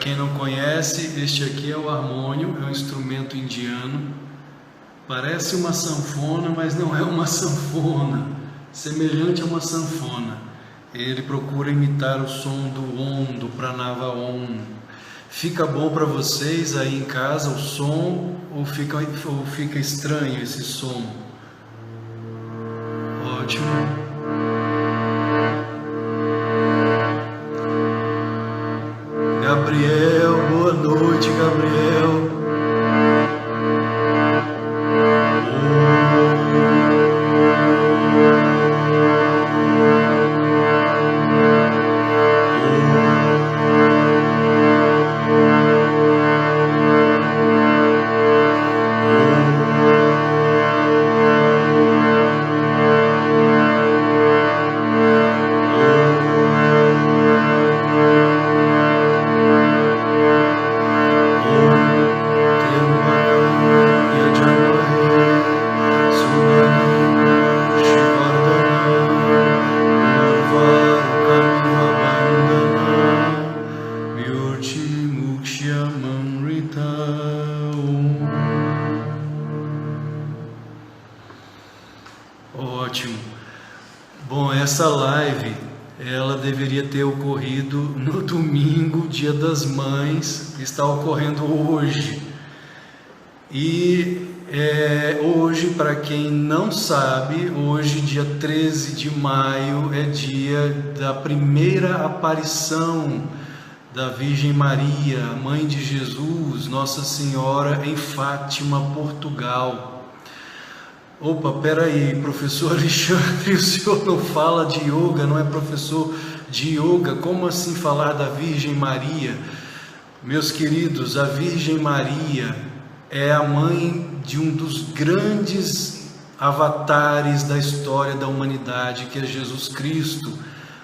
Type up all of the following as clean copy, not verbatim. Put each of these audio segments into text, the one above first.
quem não conhece, este aqui é o harmônio, é um instrumento indiano. Parece uma sanfona, mas não é uma sanfona, semelhante a uma sanfona. Ele procura imitar o som do Om, do Pranava Om. Fica bom para vocês aí em casa o som ou fica estranho esse som? Ótimo. Gabriel, boa noite, Gabriel. Ótimo. Bom, essa live, ela deveria ter ocorrido no domingo, Dia das Mães, está ocorrendo hoje. E hoje, para quem não sabe, hoje, dia 13 de maio, é dia da primeira aparição da Virgem Maria, Mãe de Jesus, Nossa Senhora, em Fátima, Portugal. Opa, peraí, professor Alexandre, o senhor não fala de yoga, não é professor de yoga? Como assim falar da Virgem Maria? Meus queridos, a Virgem Maria é a mãe de um dos grandes avatares da história da humanidade, que é Jesus Cristo.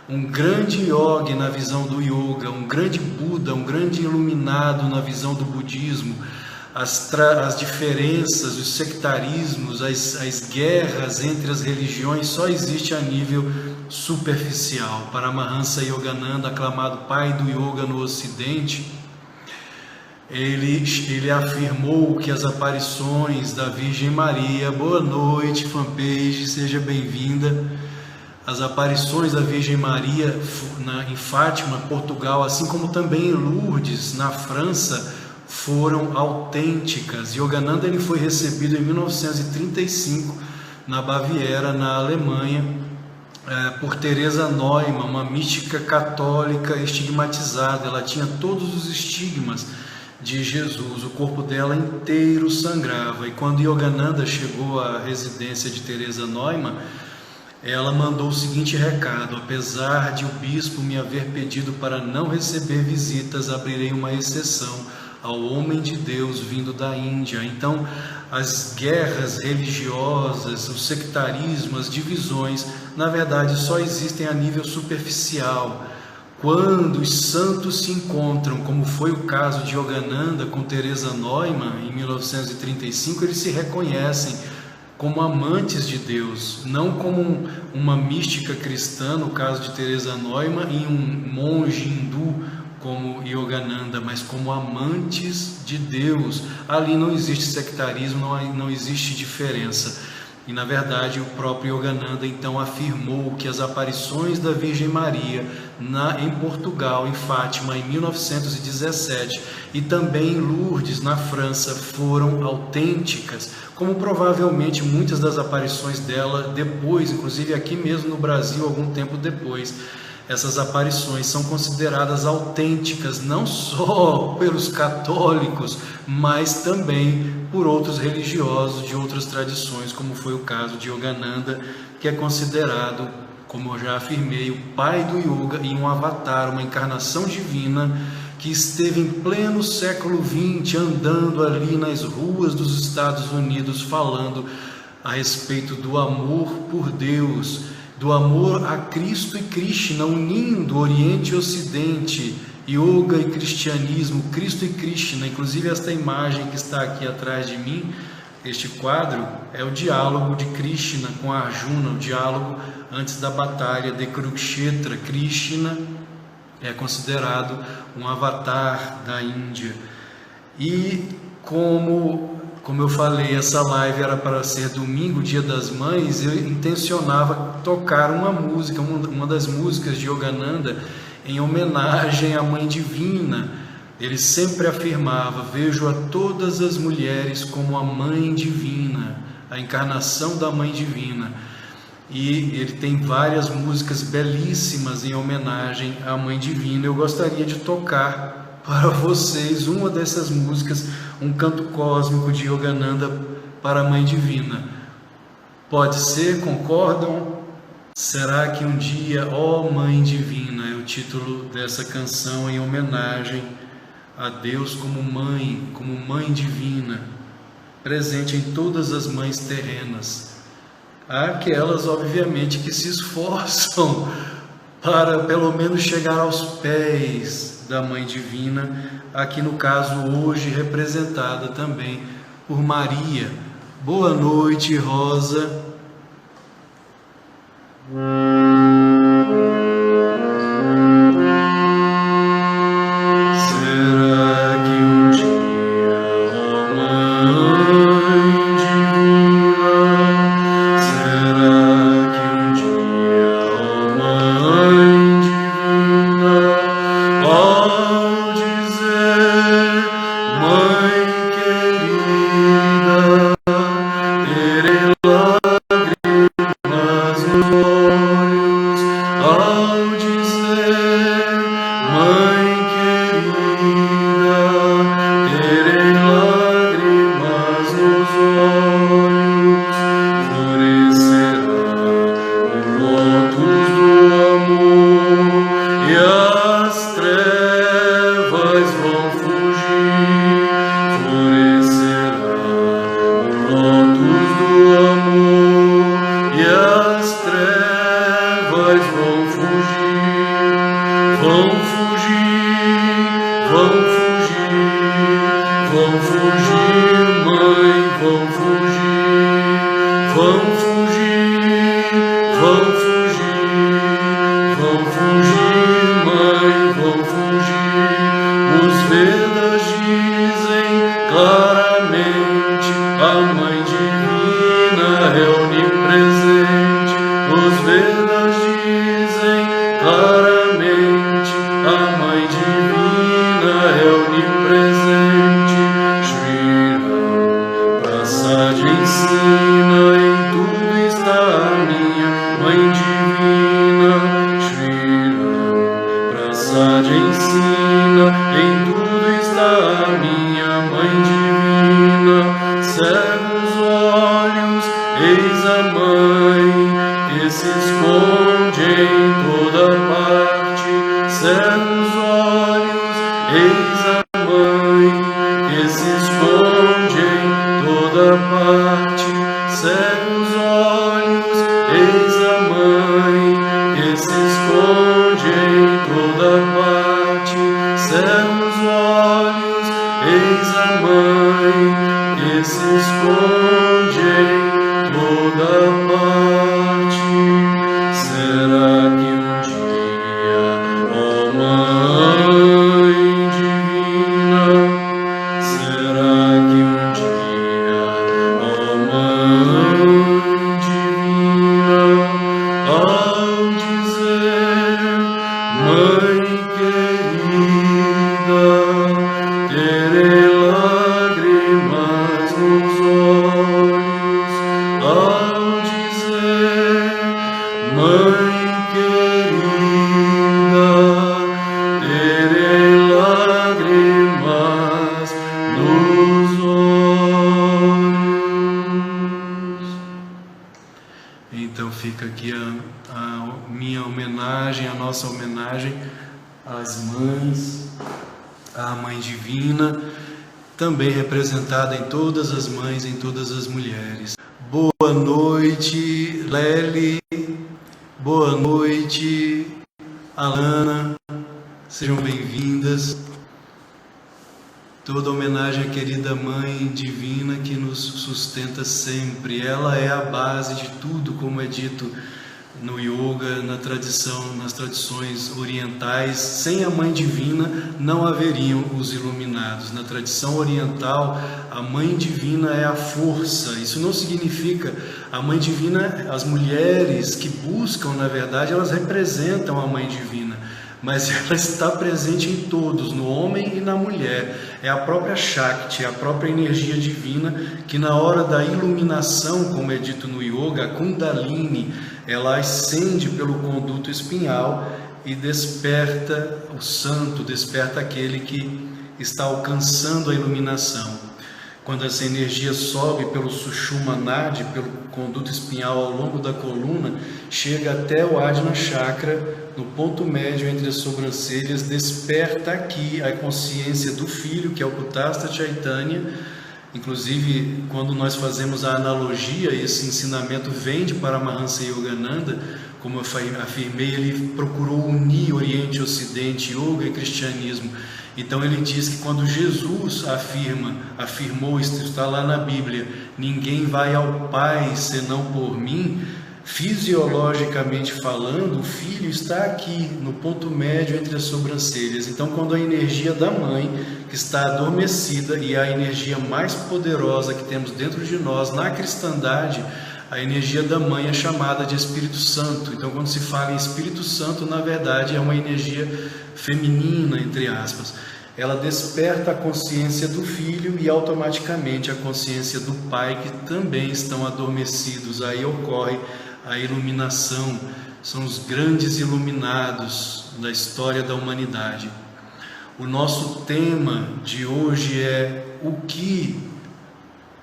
Um grande yogi na visão do yoga, um grande Buda, um grande iluminado na visão do budismo. As diferenças, os sectarismos, as guerras entre as religiões só existem a nível superficial. Paramahansa Yogananda, aclamado pai do yoga no Ocidente, ele afirmou que as aparições da Virgem Maria, boa noite fanpage, seja bem-vinda, as aparições da Virgem Maria em Fátima, Portugal, assim como também em Lourdes, na França, foram autênticas. Yogananda ele foi recebido em 1935 na Baviera, na Alemanha, por Teresa Neumann, uma mística católica estigmatizada. Ela tinha todos os estigmas de Jesus, o corpo dela inteiro sangrava. E quando Yogananda chegou à residência de Teresa Neumann, ela mandou o seguinte recado: apesar de o bispo me haver pedido para não receber visitas, abrirei uma exceção ao homem de Deus vindo da Índia. Então, as guerras religiosas, o sectarismo, as divisões, na verdade, só existem a nível superficial. Quando os santos se encontram, como foi o caso de Yogananda com Teresa Neumann, em 1935, eles se reconhecem como amantes de Deus, não como uma mística cristã, no caso de Teresa Neumann, e um monge hindu, como Yogananda, mas como amantes de Deus. Ali não existe sectarismo, não existe diferença. E na verdade o próprio Yogananda então afirmou que as aparições da Virgem Maria em Portugal, em Fátima, em 1917, e também em Lourdes, na França, foram autênticas, como provavelmente muitas das aparições dela depois, inclusive aqui mesmo no Brasil, algum tempo depois. Essas aparições são consideradas autênticas não só pelos católicos, mas também por outros religiosos de outras tradições, como foi o caso de Yogananda, que é considerado, como eu já afirmei, o pai do yoga e um avatar, uma encarnação divina que esteve em pleno século XX andando ali nas ruas dos Estados Unidos falando a respeito do amor por Deus, do amor a Cristo e Krishna, unindo Oriente e Ocidente, Yoga e cristianismo, Cristo e Krishna. Inclusive esta imagem que está aqui atrás de mim, este quadro, é o diálogo de Krishna com Arjuna, o diálogo antes da batalha de Kurukshetra. Krishna é considerado um avatar da Índia. E como eu falei, essa live era para ser domingo, Dia das Mães, eu intencionava tocar uma música, uma das músicas de Yogananda em homenagem à Mãe Divina. Ele sempre afirmava: vejo a todas as mulheres como a Mãe Divina, a encarnação da Mãe Divina. E ele tem várias músicas belíssimas em homenagem à Mãe Divina. Eu gostaria de tocar para vocês uma dessas músicas, um canto cósmico de Yogananda para a Mãe Divina. Pode ser? Concordam? Será que um dia, ó Mãe Divina, é o título dessa canção em homenagem a Deus como Mãe Divina, presente em todas as mães terrenas. Há aquelas, obviamente, que se esforçam para pelo menos chegar aos pés da Mãe Divina, aqui no caso hoje representada também por Maria. Boa noite, Rosa. Então fica aqui a minha homenagem, a nossa homenagem às mães, à Mãe Divina, também representada em todas as mães, em todas as mulheres. Boa noite, Lely. Boa noite, Alana. Sejam bem-vindas. Toda homenagem à querida Mãe Divina que nos sustenta sempre. Ela é a base de tudo, como é dito no yoga, nas tradições orientais. Sem a Mãe Divina não haveriam os iluminados. Na tradição oriental, a Mãe Divina é a força. Isso não significa a Mãe Divina, as mulheres que buscam, na verdade, elas representam a Mãe Divina, mas ela está presente em todos, no homem e na mulher. É a própria Shakti, a própria energia divina, que na hora da iluminação, como é dito no yoga, a Kundalini, ela ascende pelo conduto espinhal e desperta o santo, desperta aquele que está alcançando a iluminação. Quando essa energia sobe pelo Sushumna Nadi, pelo conduto espinhal ao longo da coluna, chega até o Ajna Chakra, no ponto médio entre as sobrancelhas, desperta aqui a consciência do filho, que é o Kutastha Chaitanya. Inclusive, quando nós fazemos a analogia, esse ensinamento vem de Paramahansa Yogananda. Como eu afirmei, ele procurou unir Oriente e Ocidente, Yoga e Cristianismo. Então ele diz que quando Jesus afirmou, isso está lá na Bíblia, ninguém vai ao Pai senão por mim, fisiologicamente falando, o filho está aqui, no ponto médio entre as sobrancelhas. Então, quando a energia da mãe, que está adormecida, e a energia mais poderosa que temos dentro de nós, na cristandade, a energia da mãe é chamada de Espírito Santo. Então, quando se fala em Espírito Santo, na verdade é uma energia feminina, entre aspas. Ela desperta a consciência do filho e automaticamente a consciência do pai, que também estão adormecidos. Aí ocorre a iluminação. São os grandes iluminados da história da humanidade. O nosso tema de hoje é o que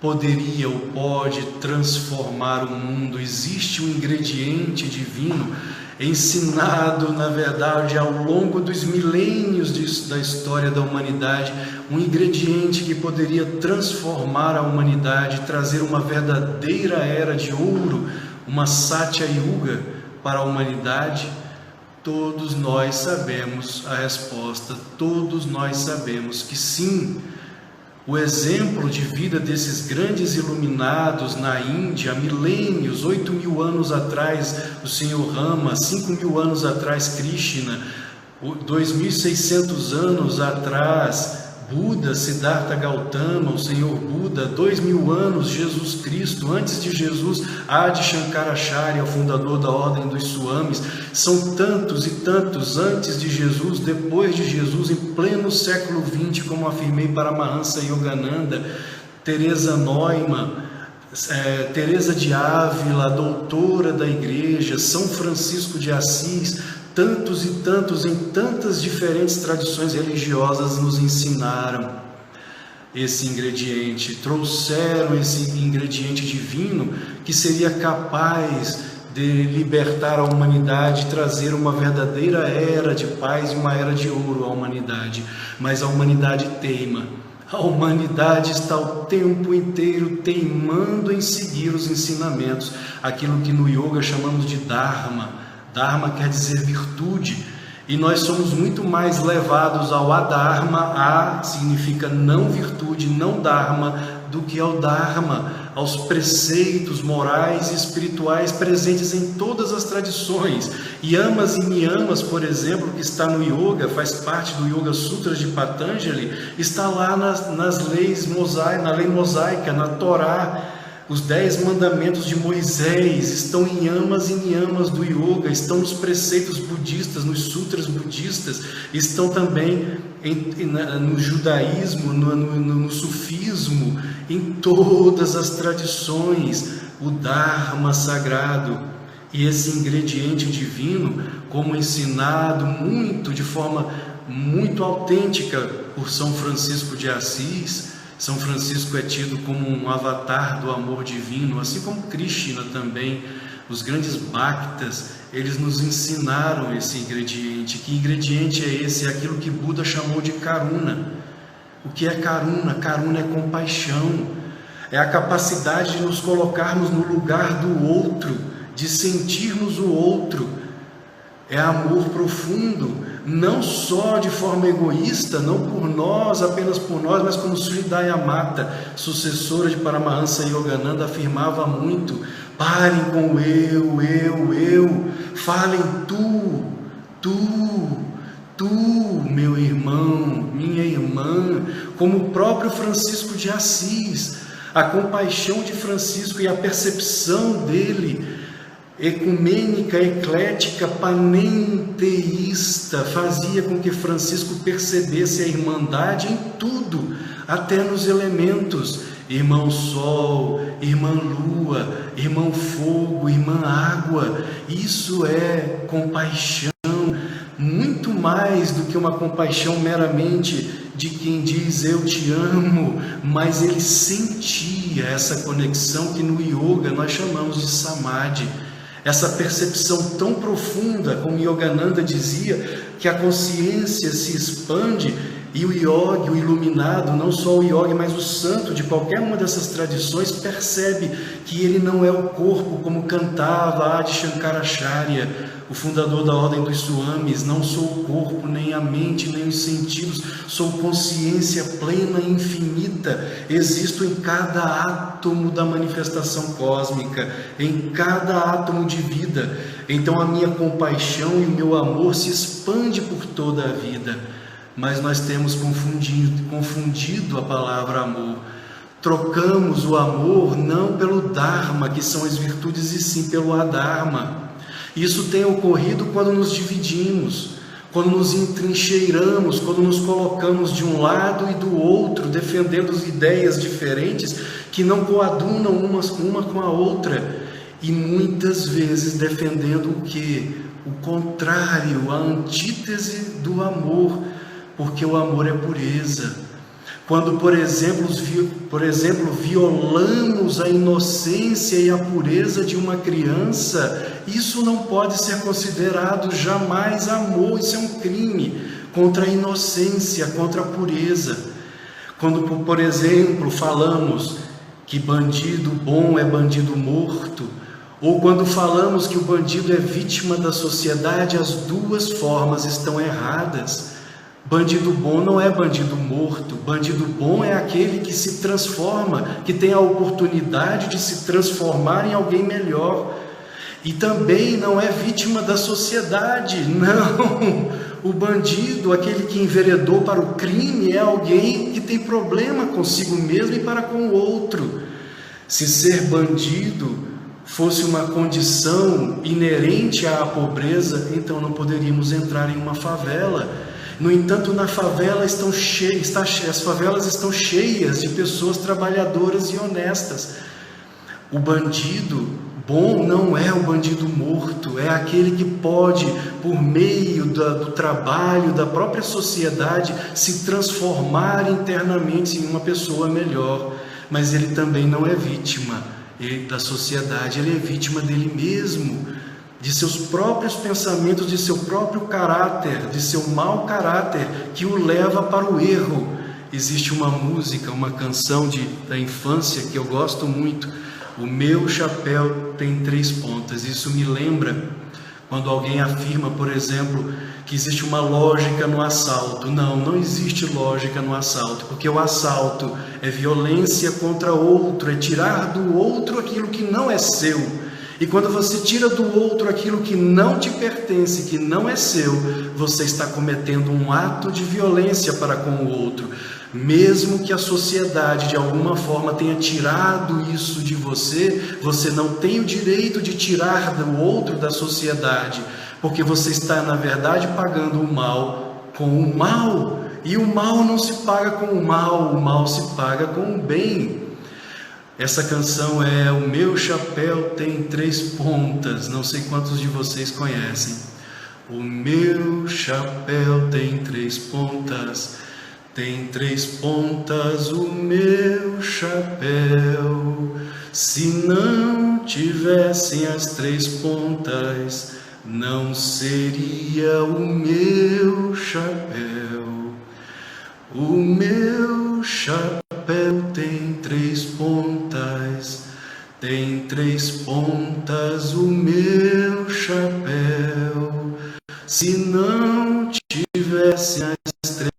poderia ou pode transformar o mundo. Existe um ingrediente divino ensinado, na verdade, ao longo dos milênios da história da humanidade, um ingrediente que poderia transformar a humanidade, trazer uma verdadeira era de ouro, uma Satya Yuga para a humanidade. Todos nós sabemos a resposta, todos nós sabemos que sim. O exemplo de vida desses grandes iluminados na Índia, há milênios, 8.000 anos atrás, o Senhor Rama, 5.000 anos atrás, Krishna, 2.600 anos atrás, Buda, Siddhartha Gautama, o Senhor Buda, 2.000 anos, Jesus Cristo, antes de Jesus, Adi Shankaracharya, o fundador da Ordem dos Swamis. São tantos e tantos antes de Jesus, depois de Jesus, em pleno século XX, como afirmei Paramahansa Yogananda, Teresa Neumann, Teresa de Ávila, doutora da Igreja, São Francisco de Assis, tantos e tantos em tantas diferentes tradições religiosas nos ensinaram esse ingrediente, trouxeram esse ingrediente divino que seria capaz de libertar a humanidade, trazer uma verdadeira era de paz e uma era de ouro à humanidade. Mas a humanidade teima. A humanidade está o tempo inteiro teimando em seguir os ensinamentos, aquilo que no yoga chamamos de Dharma. Dharma quer dizer virtude, e nós somos muito mais levados ao adharma, a significa não virtude, não dharma, do que ao dharma, aos preceitos morais e espirituais presentes em todas as tradições. Yamas e niyamas, por exemplo, que está no yoga, faz parte do Yoga Sutras de Patanjali, está lá nas leis mosaicas, na lei mosaica, na Torá. Os 10 mandamentos de Moisés estão em yamas e niyamas do yoga, estão nos preceitos budistas, nos sutras budistas, estão também no judaísmo, no sufismo, em todas as tradições, o Dharma sagrado. E esse ingrediente divino, como ensinado de forma muito autêntica por São Francisco de Assis. São Francisco é tido como um avatar do amor divino, assim como Krishna também. Os grandes Bhaktas, eles nos ensinaram esse ingrediente. Que ingrediente é esse? É aquilo que Buda chamou de Karuna. O que é Karuna? Karuna é compaixão. É a capacidade de nos colocarmos no lugar do outro, de sentirmos o outro. É amor profundo. Não só de forma egoísta, não por nós, apenas por nós, mas como Sri Dayamata, sucessora de Paramahansa Yogananda, afirmava muito, Parem com o eu. Falem tu, meu irmão, minha irmã, como o próprio Francisco de Assis. A compaixão de Francisco e a percepção dele, ecumênica, eclética, panenteísta, fazia com que Francisco percebesse a irmandade em tudo, até nos elementos. Irmão Sol, Irmã Lua, Irmão Fogo, Irmã Água. Isso é compaixão, muito mais do que uma compaixão meramente de quem diz eu te amo, mas ele sentia essa conexão que no yoga nós chamamos de samadhi. Essa percepção tão profunda, como Yogananda dizia, que a consciência se expande e o yogi, o iluminado, não só o yogi, mas o santo de qualquer uma dessas tradições, percebe que ele não é o corpo, como cantava Adi Shankaracharya, o fundador da Ordem dos Swamis. Não sou o corpo, nem a mente, nem os sentidos, sou consciência plena e infinita, existo em cada átomo da manifestação cósmica, em cada átomo de vida. Então a minha compaixão e o meu amor se expande por toda a vida. Mas nós temos confundido a palavra amor. Trocamos o amor não pelo Dharma, que são as virtudes, e sim pelo Adharma. Isso tem ocorrido quando nos dividimos, quando nos entrincheiramos, quando nos colocamos de um lado e do outro, defendendo ideias diferentes que não coadunam uma com a outra, e muitas vezes defendendo o quê? O contrário, a antítese do amor, porque o amor é pureza. Quando, por exemplo, violamos a inocência e a pureza de uma criança, isso não pode ser considerado jamais amor. Isso é um crime contra a inocência, contra a pureza. Quando, por exemplo, falamos que bandido bom é bandido morto, ou quando falamos que o bandido é vítima da sociedade, as duas formas estão erradas. Bandido bom não é bandido morto. Bandido bom é aquele que se transforma, que tem a oportunidade de se transformar em alguém melhor. E também não é vítima da sociedade, não. O bandido, aquele que enveredou para o crime, é alguém que tem problema consigo mesmo e para com o outro. Se ser bandido fosse uma condição inerente à pobreza, então não poderíamos entrar em uma favela. No entanto, na favela as favelas estão cheias de pessoas trabalhadoras e honestas. O bandido bom não é o bandido morto, é aquele que pode, por meio do trabalho, da própria sociedade, se transformar internamente em uma pessoa melhor. Mas ele também não é vítima da sociedade, ele é vítima dele mesmo, de seus próprios pensamentos, de seu próprio caráter, de seu mau caráter, que o leva para o erro. Existe uma música, uma canção da infância que eu gosto muito. O meu chapéu tem 3 pontas. Isso me lembra quando alguém afirma, por exemplo, que existe uma lógica no assalto. Não existe lógica no assalto, porque o assalto é violência contra outro, é tirar do outro aquilo que não é seu. E quando você tira do outro aquilo que não te pertence, que não é seu, você está cometendo um ato de violência para com o outro. Mesmo que a sociedade de alguma forma tenha tirado isso de você, você não tem o direito de tirar do outro da sociedade, porque você está, na verdade, pagando o mal com o mal. E o mal não se paga com o mal se paga com o bem. Essa canção é O Meu Chapéu Tem 3 Pontas, não sei quantos de vocês conhecem. O meu chapéu tem 3 pontas, tem 3 pontas o meu chapéu. Se não tivessem as 3 pontas, não seria o meu chapéu. O meu chapéu tem 3 pontas, tem 3 pontas o meu chapéu. Se não tivesse as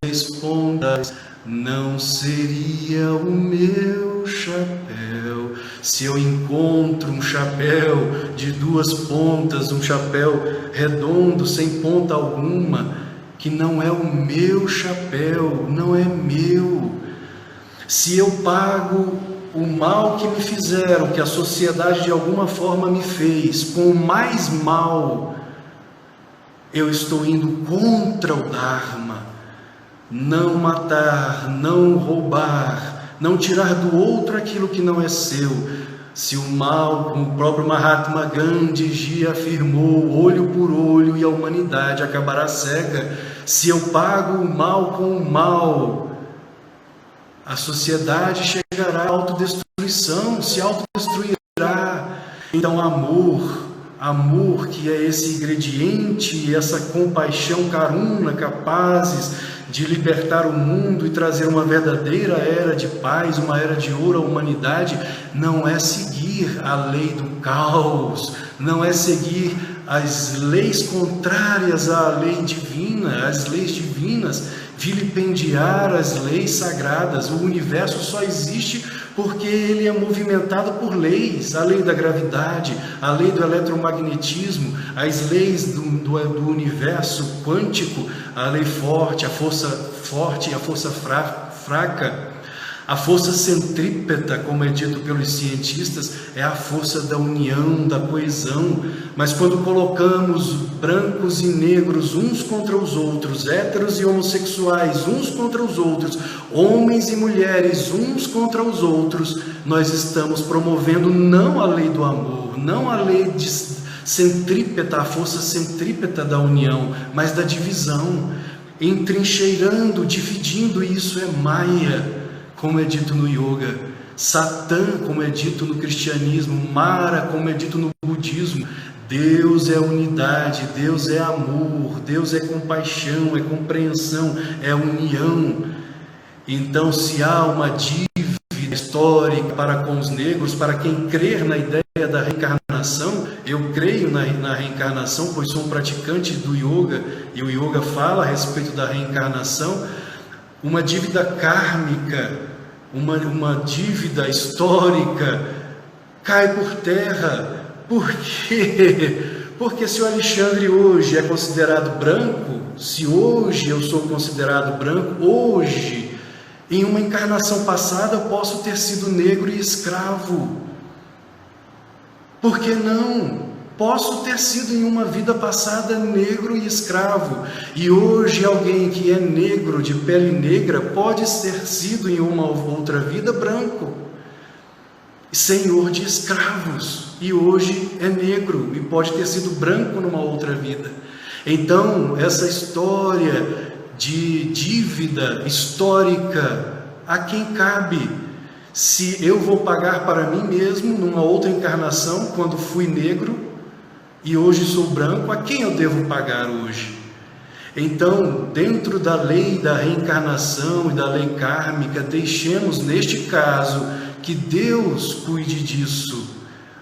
3 pontas, pontas, não seria o meu chapéu. Se eu encontro um chapéu de 2 pontas, um chapéu redondo, sem ponta alguma, que não é o meu chapéu, não é meu. Se eu pago o mal que me fizeram, que a sociedade de alguma forma me fez, com mais mal, eu estou indo contra o Dharma. Não matar, não roubar, não tirar do outro aquilo que não é seu. Se o mal, como o próprio Mahatma Gandhi afirmou, olho por olho e a humanidade acabará cega. Se eu pago o mal com o mal, a sociedade chegará à autodestruição, se autodestruirá. Então amor que é esse ingrediente, essa compaixão karuna, capazes de libertar o mundo e trazer uma verdadeira era de paz, uma era de ouro à humanidade, não é seguir a lei do caos, não é seguir as leis contrárias à lei divina, as leis divinas, vilipendiar as leis sagradas. O universo só existe porque ele é movimentado por leis, a lei da gravidade, a lei do eletromagnetismo, as leis do universo quântico, a lei forte, a forte e a força fraca. A força centrípeta, como é dito pelos cientistas, é a força da união, da coesão. Mas quando colocamos brancos e negros uns contra os outros, héteros e homossexuais uns contra os outros, homens e mulheres uns contra os outros, nós estamos promovendo não a lei do amor, não a lei centrípeta, a força centrípeta da união, mas da divisão, entrincheirando, dividindo. Isso é Maya, como é dito no yoga, Satã, como é dito no cristianismo, Mara, como é dito no budismo. Deus é unidade, Deus é amor, Deus é compaixão, é compreensão, é união. Então, se há uma dívida histórica para com os negros, para quem crer na ideia da reencarnação, eu creio na reencarnação, pois sou um praticante do yoga, e o yoga fala a respeito da reencarnação. Uma dívida kármica, uma dívida histórica cai por terra. Por quê? Porque se o Alexandre hoje é considerado branco, se hoje eu sou considerado branco, hoje, em uma encarnação passada, eu posso ter sido negro e escravo. Por que não? Posso ter sido em uma vida passada negro e escravo, e hoje alguém que é negro, de pele negra, pode ter sido em uma outra vida branco, senhor de escravos, e hoje é negro e pode ter sido branco numa outra vida. Então, essa história de dívida histórica, a quem cabe? Se eu vou pagar para mim mesmo numa outra encarnação, quando fui negro, e hoje sou branco, a quem eu devo pagar hoje? Então, dentro da lei da reencarnação e da lei kármica, deixemos neste caso que Deus cuide disso,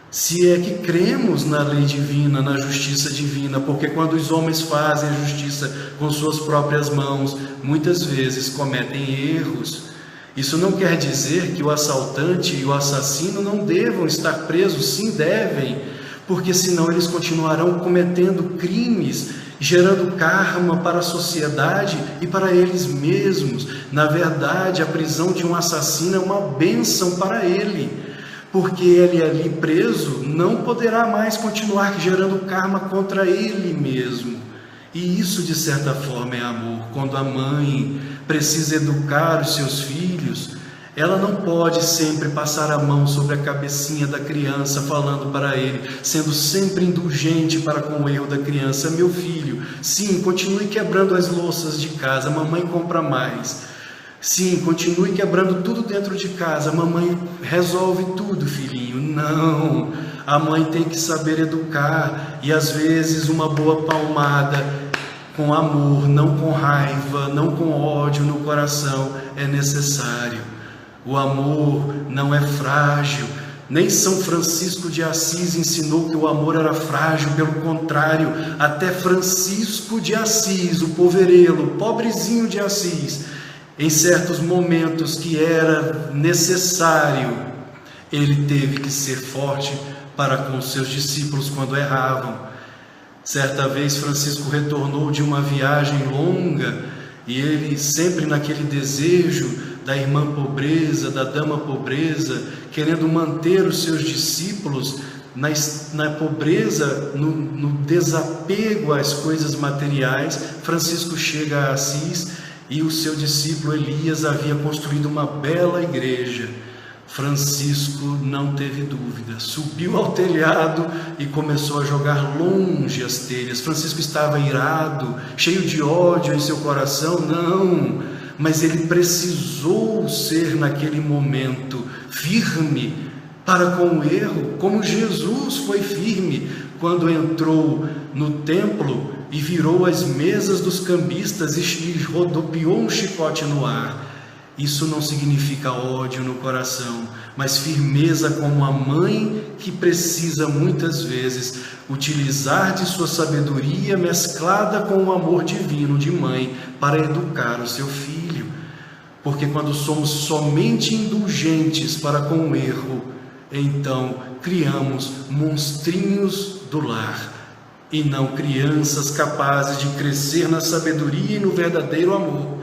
se é que cremos na lei divina, na justiça divina, porque quando os homens fazem a justiça com suas próprias mãos, muitas vezes cometem erros. Isso não quer dizer que o assaltante e o assassino não devam estar presos, sim, devem, porque senão eles continuarão cometendo crimes, gerando karma para a sociedade e para eles mesmos. Na verdade, a prisão de um assassino é uma bênção para ele, porque ele ali preso não poderá mais continuar gerando karma contra ele mesmo. E isso, de certa forma, é amor. Quando a mãe precisa educar os seus filhos, ela não pode sempre passar a mão sobre a cabecinha da criança, falando para ele, sendo sempre indulgente para com o erro da criança. Meu filho, sim, continue quebrando as louças de casa, a mamãe compra mais. Sim, continue quebrando tudo dentro de casa, a mamãe resolve tudo, filhinho. Não, a mãe tem que saber educar, e às vezes uma boa palmada com amor, não com raiva, não com ódio no coração, é necessário. O amor não é frágil, nem São Francisco de Assis ensinou que o amor era frágil, pelo contrário, até Francisco de Assis, o poverelo, o pobrezinho de Assis, Em certos momentos que era necessário, ele teve que ser forte para com os seus discípulos quando erravam. Certa vez Francisco retornou de uma viagem longa e ele sempre naquele desejo da irmã pobreza, da dama pobreza, querendo manter os seus discípulos na pobreza, no desapego às coisas materiais. Francisco chega a Assis e o seu discípulo Elias havia construído uma bela igreja. Francisco não teve dúvida, subiu ao telhado e começou a jogar longe as telhas. Francisco estava irado, cheio de ódio em seu coração? Não, mas ele precisou ser naquele momento firme para com o erro, como Jesus foi firme quando entrou no templo e virou as mesas dos cambistas e rodopiou um chicote no ar. Isso não significa ódio no coração, mas firmeza como a mãe que precisa muitas vezes utilizar de sua sabedoria mesclada com o amor divino de mãe para educar o seu filho. Porque quando somos somente indulgentes para com o erro, então criamos monstrinhos do lar e não crianças capazes de crescer na sabedoria e no verdadeiro amor,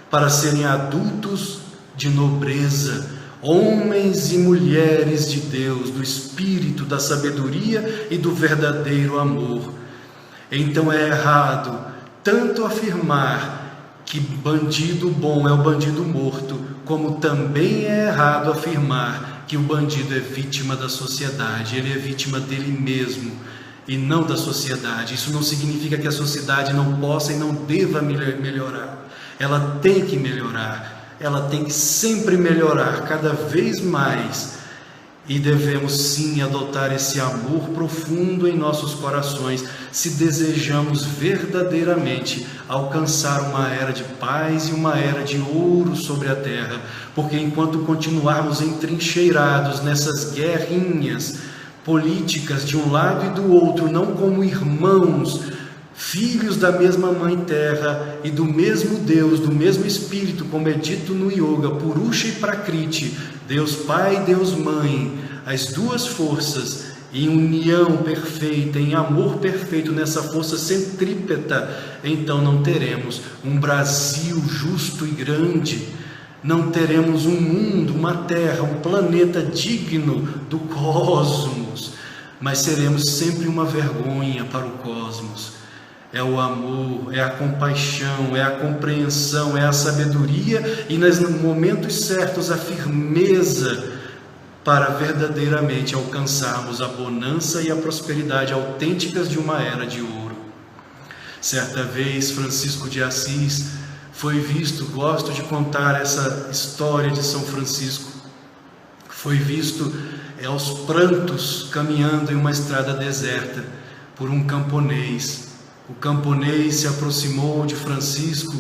para serem adultos de nobreza, homens e mulheres de Deus, do espírito, da sabedoria e do verdadeiro amor. Então é errado tanto afirmar que bandido bom é o bandido morto, como também é errado afirmar que o bandido é vítima da sociedade. Ele é vítima dele mesmo e não da sociedade. Isso não significa que a sociedade não possa e não deva melhorar. Ela tem que melhorar, ela tem que sempre melhorar, cada vez mais. E devemos sim adotar esse amor profundo em nossos corações, se desejamos verdadeiramente alcançar uma era de paz e uma era de ouro sobre a terra. Porque enquanto continuarmos entrincheirados nessas guerrinhas políticas de um lado e do outro, não como irmãos, filhos da mesma mãe terra e do mesmo Deus, do mesmo Espírito, como é dito no Yoga, Purusha e Prakriti, Deus Pai e Deus Mãe, as duas forças em união perfeita, em amor perfeito, nessa força centrípeta, então não teremos um Brasil justo e grande, não teremos um mundo, uma terra, um planeta digno do cosmos, mas seremos sempre uma vergonha para o cosmos. É o amor, é a compaixão, é a compreensão, é a sabedoria e nos momentos certos a firmeza para verdadeiramente alcançarmos a bonança e a prosperidade autênticas de uma era de ouro. Certa vez Francisco de Assis foi visto, gosto de contar essa história de São Francisco, foi visto aos prantos caminhando em uma estrada deserta por um camponês. O camponês se aproximou de Francisco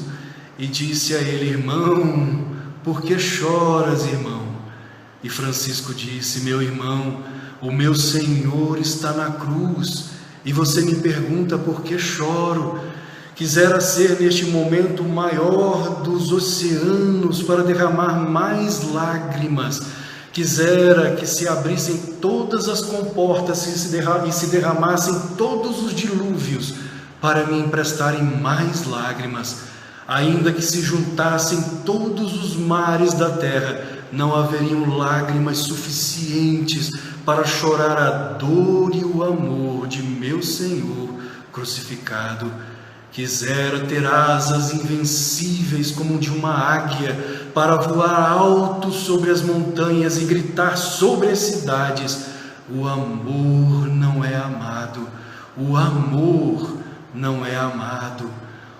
e disse a ele: irmão, por que choras, irmão? E Francisco disse: meu irmão, o meu Senhor está na cruz e você me pergunta por que choro. Quisera ser neste momento o maior dos oceanos para derramar mais lágrimas. Quisera que se abrissem todas as comportas e se derramassem todos os dilúvios para me emprestarem mais lágrimas. Ainda que se juntassem todos os mares da terra, não haveriam lágrimas suficientes para chorar a dor e o amor de meu Senhor crucificado. Quisera ter asas invencíveis como de uma águia, para voar alto sobre as montanhas e gritar sobre as cidades: o amor não é amado, o amor não é amado.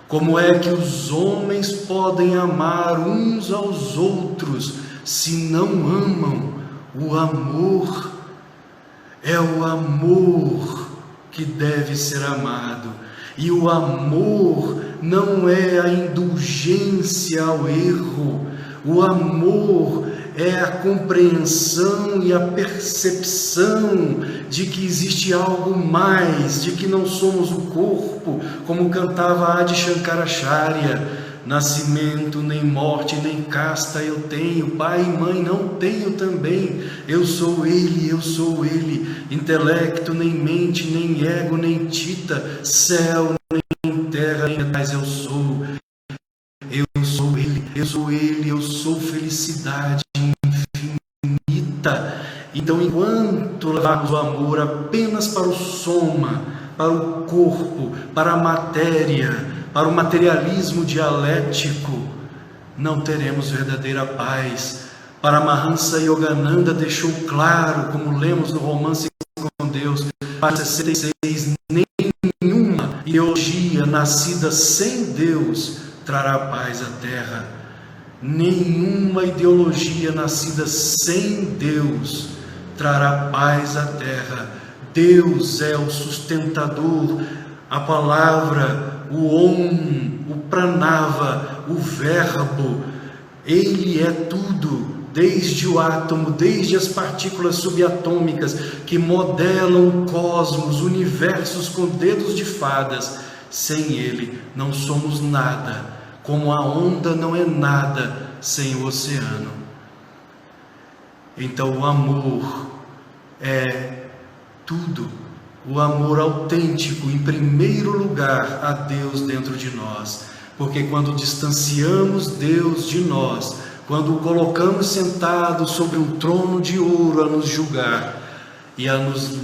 Como é que os homens podem amar uns aos outros se não amam? O amor é o amor que deve ser amado, e o amor não é a indulgência ao erro. O amor é a compreensão e a percepção de que existe algo mais, de que não somos o corpo, como cantava Adi Shankaracharya. Nascimento, nem morte, nem casta eu tenho, pai e mãe não tenho também. Eu sou Ele, intelecto, nem mente, nem ego, nem tita, céu, nem terra, nem metais eu sou. Eu sou Ele, eu sou felicidade infinita. Então, enquanto levarmos o amor apenas para o soma, para o corpo, para a matéria, para o materialismo dialético, não teremos verdadeira paz. Paramahansa Yogananda deixou claro, como lemos no Romance com Deus, página 66, nenhuma ideologia nascida sem Deus trará paz à terra. Nenhuma ideologia nascida sem Deus trará paz à terra. Deus é o sustentador, a palavra, o Om, o Pranava, o Verbo. Ele é tudo, desde o átomo, desde as partículas subatômicas que modelam o cosmos, universos com dedos de fadas. Sem Ele não somos nada, como a onda não é nada sem o oceano. Então o amor é tudo, o amor autêntico, em primeiro lugar, a Deus dentro de nós, porque quando distanciamos Deus de nós, quando o colocamos sentado sobre um trono de ouro a nos julgar e a nos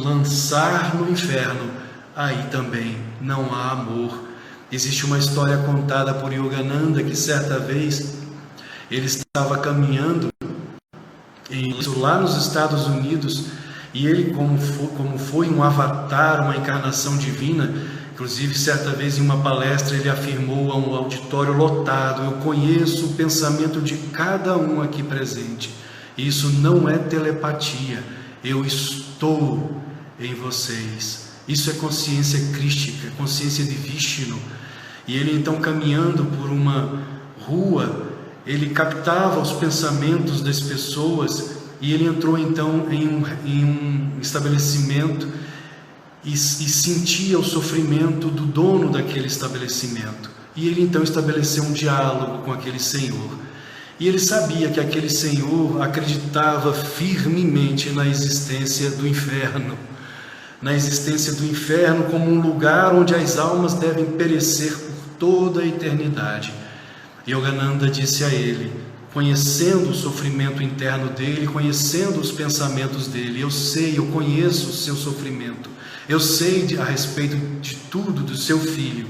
lançar no inferno, aí também não há amor. Existe uma história contada por Yogananda que certa vez ele estava caminhando lá nos Estados Unidos, e ele, como foi um avatar, uma encarnação divina, inclusive certa vez em uma palestra ele afirmou a um auditório lotado: eu conheço o pensamento de cada um aqui presente. Isso não é telepatia, eu estou em vocês. Isso é consciência crística, consciência de Vishnu. E ele então, caminhando por uma rua, ele captava os pensamentos das pessoas, e ele entrou então em um estabelecimento e sentia o sofrimento do dono daquele estabelecimento. E ele então estabeleceu um diálogo com aquele senhor. E ele sabia que aquele senhor acreditava firmemente na existência do inferno. Na existência do inferno como um lugar onde as almas devem perecer por toda a eternidade. Yogananda disse a ele, conhecendo o sofrimento interno dele, conhecendo os pensamentos dele: eu conheço o seu sofrimento, eu sei a respeito de tudo do seu filho.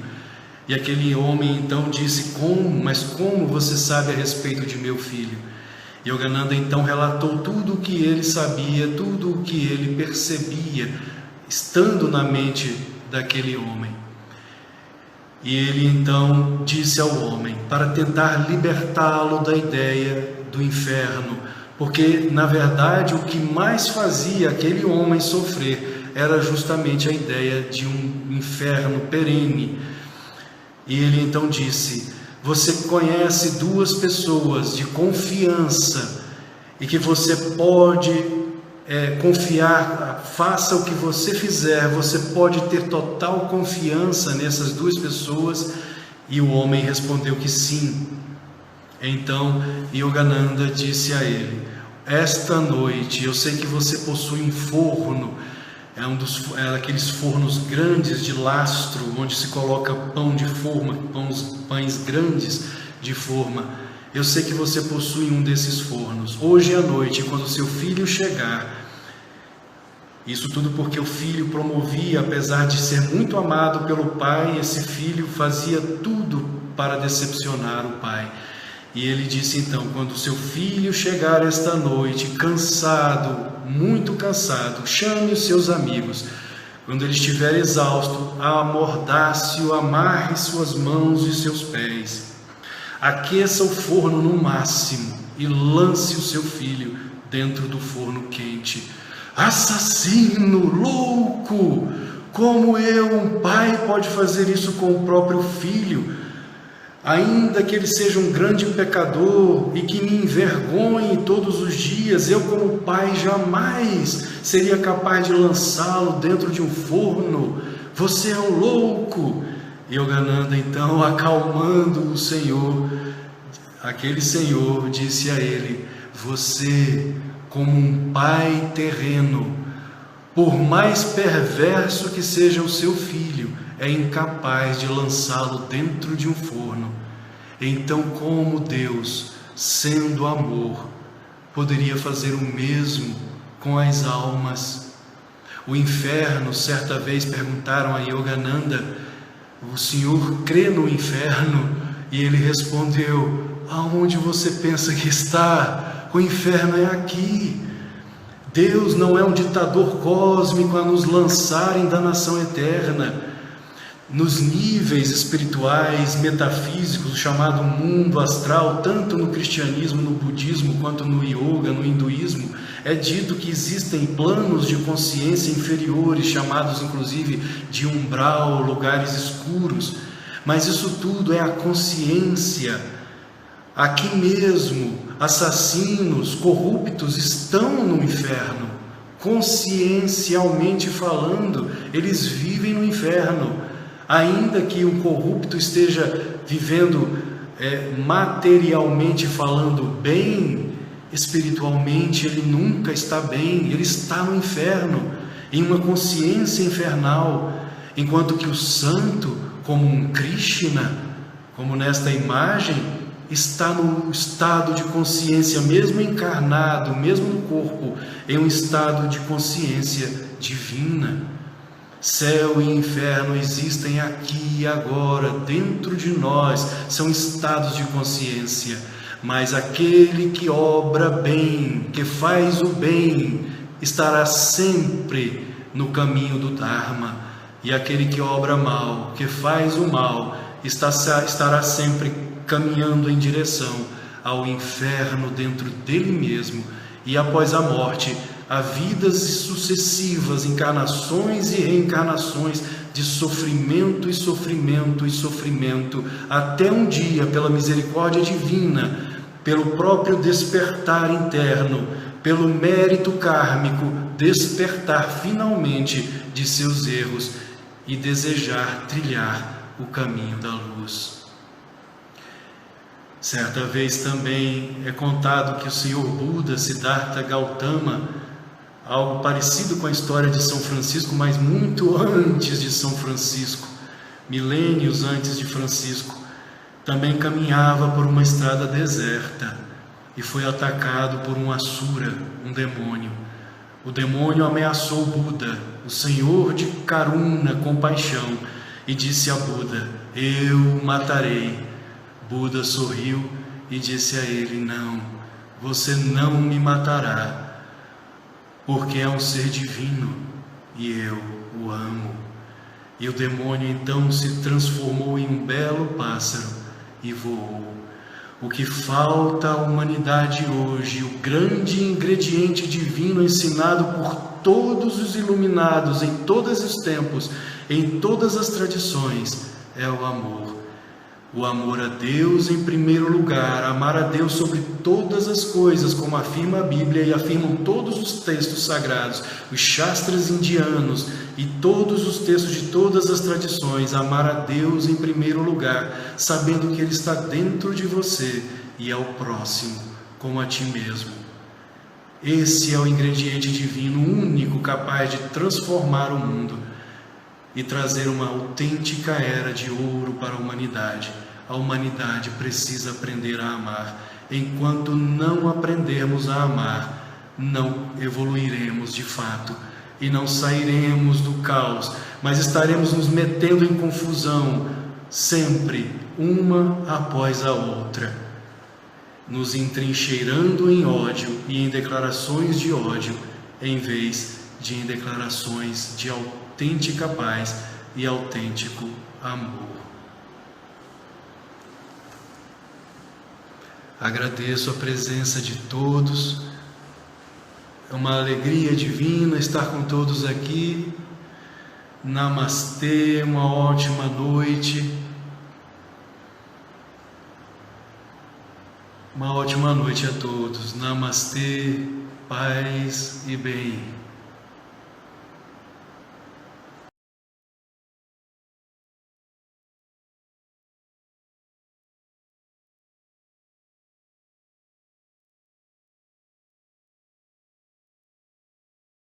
E aquele homem então disse: mas como você sabe a respeito de meu filho? Yogananda então relatou tudo o que ele sabia, tudo o que ele percebia, estando na mente daquele homem. E ele então disse ao homem, para tentar libertá-lo da ideia do inferno, porque na verdade o que mais fazia aquele homem sofrer era justamente a ideia de um inferno perene. E ele então disse: você conhece duas pessoas de confiança e que você pode confiar, faça o que você fizer, você pode ter total confiança nessas duas pessoas? E o homem respondeu que sim. Então Yogananda disse a ele: esta noite eu sei que você possui um forno, é aqueles fornos grandes de lastro, onde se coloca pão de forma, pães grandes de forma. Eu sei que você possui um desses fornos. Hoje à noite, quando seu filho chegar, isso tudo porque o filho promovia, apesar de ser muito amado pelo pai, esse filho fazia tudo para decepcionar o pai. E ele disse então: quando seu filho chegar esta noite, cansado, muito cansado, chame os seus amigos. Quando ele estiver exausto, amordace-o, amarre suas mãos e seus pés. Aqueça o forno no máximo e lance o seu filho dentro do forno quente. Assassino, louco! Como um pai, pode fazer isso com o próprio filho? Ainda que ele seja um grande pecador e que me envergonhe todos os dias, eu como pai jamais seria capaz de lançá-lo dentro de um forno. Você é um louco! Yogananda, então, acalmando o Senhor, aquele Senhor disse a ele: você, como um pai terreno, por mais perverso que seja o seu filho, é incapaz de lançá-lo dentro de um forno. Então, como Deus, sendo amor, poderia fazer o mesmo com as almas? O inferno, certa vez perguntaram a Yogananda: o senhor crê no inferno? E ele respondeu: aonde você pensa que está? O inferno é aqui. Deus não é um ditador cósmico a nos lançar em danação eterna. Nos níveis espirituais, metafísicos, o chamado mundo astral, tanto no cristianismo, no budismo, quanto no yoga, no hinduísmo, é dito que existem planos de consciência inferiores, chamados inclusive de umbral, lugares escuros. Mas isso tudo é a consciência. Aqui mesmo, assassinos, corruptos estão no inferno. Consciencialmente falando, eles vivem no inferno. Ainda que um corrupto esteja vivendo materialmente falando bem, espiritualmente ele nunca está bem, ele está no inferno, em uma consciência infernal, enquanto que o santo, como um Krishna, como nesta imagem, está no estado de consciência, mesmo encarnado, mesmo no corpo, em um estado de consciência divina. Céu e inferno existem aqui e agora, dentro de nós, são estados de consciência. Mas aquele que obra bem, que faz o bem, estará sempre no caminho do Dharma. E aquele que obra mal, que faz o mal, estará sempre caminhando em direção ao inferno dentro dele mesmo. E após a morte, há vidas sucessivas, encarnações e reencarnações de sofrimento e sofrimento e sofrimento, até um dia, pela misericórdia divina, pelo próprio despertar interno, pelo mérito kármico, despertar finalmente de seus erros e desejar trilhar o caminho da luz. Certa vez também é contado que o Senhor Buda, Siddhartha Gautama, algo parecido com a história de São Francisco, mas muito antes de São Francisco, milênios antes de Francisco, também caminhava por uma estrada deserta e foi atacado por um asura, um demônio. O demônio ameaçou Buda, o Senhor de Karuna, compaixão, e disse a Buda: eu o matarei. Buda sorriu e disse a ele: não, você não me matará, porque é um ser divino e eu o amo. E o demônio então se transformou em um belo pássaro e voou. O que falta à humanidade hoje, o grande ingrediente divino ensinado por todos os iluminados em todos os tempos, em todas as tradições, é o amor. O amor a Deus em primeiro lugar, amar a Deus sobre todas as coisas, como afirma a Bíblia e afirmam todos os textos sagrados, os shastras indianos e todos os textos de todas as tradições. Amar a Deus em primeiro lugar, sabendo que Ele está dentro de você e ao próximo, como a ti mesmo. Esse é o ingrediente divino único capaz de transformar o mundo e trazer uma autêntica era de ouro para a humanidade. A humanidade precisa aprender a amar. Enquanto não aprendermos a amar, não evoluiremos de fato e não sairemos do caos, mas estaremos nos metendo em confusão, sempre uma após a outra, nos entrincheirando em ódio e em declarações de ódio, em vez de em declarações de autêntica paz e autêntico amor. Agradeço a presença de todos, é uma alegria divina estar com todos aqui. Namastê, uma ótima noite. Uma ótima noite a todos. Namastê, paz e bem.